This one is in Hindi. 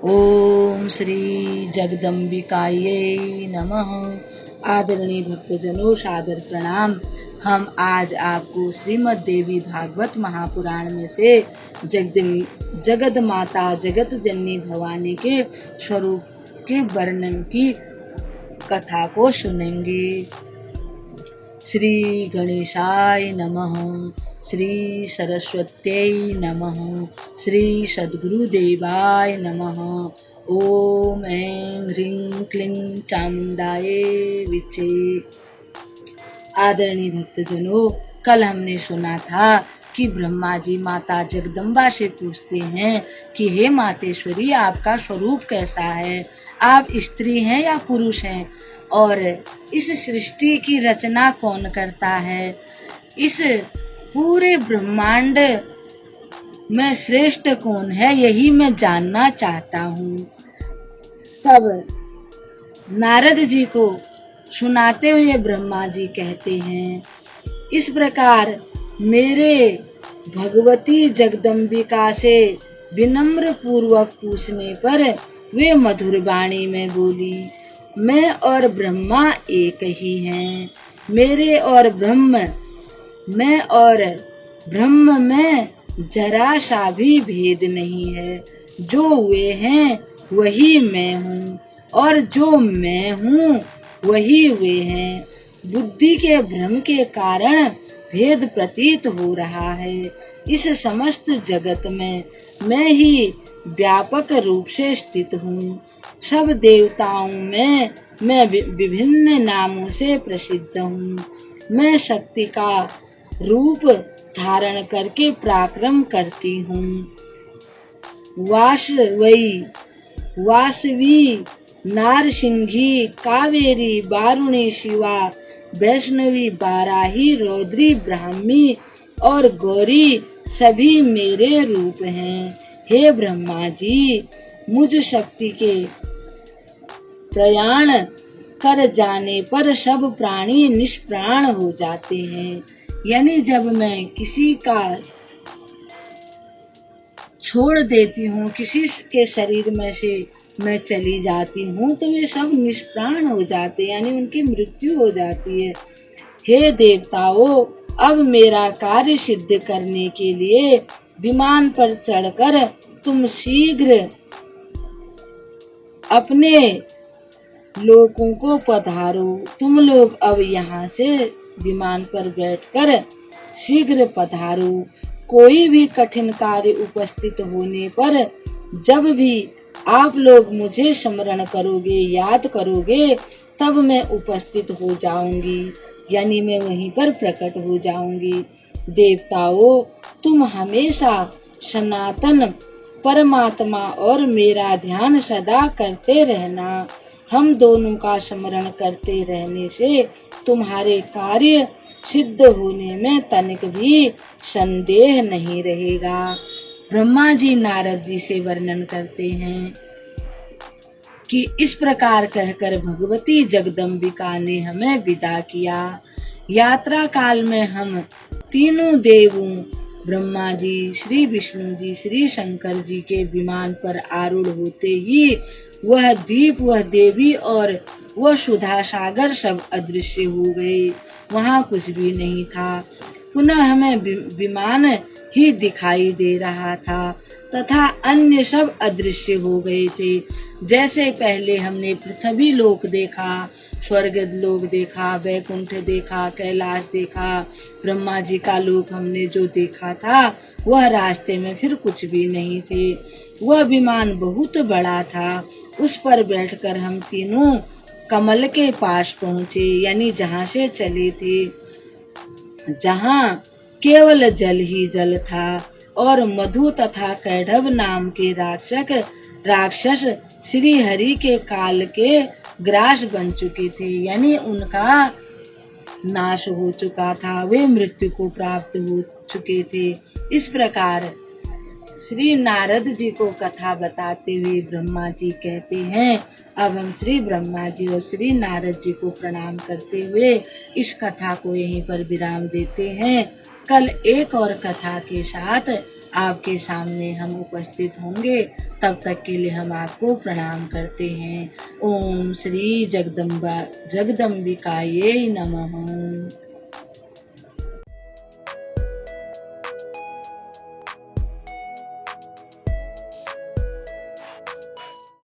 ओम श्री जगदम्बिकायै नमः। आदरणीय भक्तजनों, सादर प्रणाम। हम आज आपको श्रीमद् देवी भागवत महापुराण में से जगद माता जगत जननी भवानी के स्वरूप के वर्णन की कथा को सुनेंगे। श्री गणेशाय नमः। श्री सरस्वत्यै नमः। श्री सद्गुरुदेवाय नमः। ओम ऐं ह्रीं क्लीं चामुंडाय विचे। आदरणीय भक्तजनों, कल हमने सुना था कि ब्रह्मा जी माता जगदम्बा से पूछते हैं कि हे मातेश्वरी, आपका स्वरूप कैसा है? आप स्त्री हैं या पुरुष हैं? और इस सृष्टि की रचना कौन करता है? इस पूरे ब्रह्मांड में श्रेष्ठ कौन है, यही मैं जानना चाहता हूँ। तब नारद जी को सुनाते हुए ब्रह्मा जी कहते हैं, इस प्रकार मेरे भगवती जगदम्बिका से विनम्र पूर्वक पूछने पर वे मधुर वाणी में बोली, मैं और ब्रह्मा एक ही हैं। मैं और ब्रह्म में जरा सा भी भेद नहीं है। जो वे हैं वही मैं हूँ, और जो मैं हूँ वही वे हैं। बुद्धि के भ्रम के कारण भेद प्रतीत हो रहा है। इस समस्त जगत में मैं ही व्यापक रूप से स्थित हूँ। सब देवताओं में मैं विभिन्न नामों से प्रसिद्ध हूँ। मैं शक्ति का रूप धारण करके पराक्रम करती हूँ। वासवी, नारसिंही, कावेरी, वारुणी, शिवा, वैष्णवी, बाराही, रौद्री, ब्राह्मी और गौरी सभी मेरे रूप हैं। हे ब्रह्मा जी, मुझ शक्ति के प्रयाण कर जाने पर सब प्राणी निष्प्राण हो जाते हैं। यानी जब मैं किसी का छोड़ देती हूँ, किसी के शरीर में से मैं चली जाती हूँ, तो वे सब निष्प्राण हो जाते, यानी उनकी मृत्यु हो जाती है। हे देवताओं, अब मेरा कार्य सिद्ध करने के लिए विमान पर चढ़कर तुम शीघ्र अपने लोकों को पधारो। तुम लोग अब यहाँ से विमान पर बैठकर शीघ्र पधारो। कोई भी कठिन कार्य उपस्थित होने पर जब भी आप लोग मुझे स्मरण करोगे, याद करोगे, तब मैं उपस्थित हो जाऊंगी, यानी मैं वहीं पर प्रकट हो जाऊंगी। देवताओं, तुम हमेशा सनातन परमात्मा और मेरा ध्यान सदा करते रहना। हम दोनों का स्मरण करते रहने से तुम्हारे कार्य सिद्ध होने में तनिक भी संदेह नहीं रहेगा। ब्रह्मा जी नारद जी से वर्णन करते हैं कि इस प्रकार कहकर भगवती जगदम्बिका ने हमें विदा किया। यात्रा काल में हम तीनों देवों ब्रह्मा जी, श्री विष्णु जी, श्री शंकर जी के विमान पर आरूढ़ होते ही वह द्वीप, वह देवी और वह सुधा सागर सब अदृश्य हो गए। वहाँ कुछ भी नहीं था। पुनः हमें विमान ही दिखाई दे रहा था तथा अन्य सब अदृश्य हो गए थे। जैसे पहले हमने पृथ्वी लोक देखा, स्वर्ग लोक देखा, वैकुंठ देखा, कैलाश देखा, ब्रह्मा जी का लोक हमने जो देखा था, वह रास्ते में फिर कुछ भी नहीं थे। वह विमान बहुत बड़ा था। उस पर बैठकर हम तीनों कमल के पास पहुँचे, यानी जहाँ से चले थे, जहाँ केवल जल ही जल था और मधु तथा कैढ़व नाम के राक्षस श्री हरि के काल के ग्रास बन चुके थे, यानी उनका नाश हो चुका था, वे मृत्यु को प्राप्त हो चुके थे। इस प्रकार श्री नारद जी को कथा बताते हुए ब्रह्मा जी कहते हैं, अब हम श्री ब्रह्मा जी और श्री नारद जी को प्रणाम करते हुए इस कथा को यहीं पर विराम देते हैं। कल एक और कथा के साथ आपके सामने हम उपस्थित होंगे। तब तक के लिए हम आपको प्रणाम करते हैं। ओम श्री जगदम्बिकायै नमः।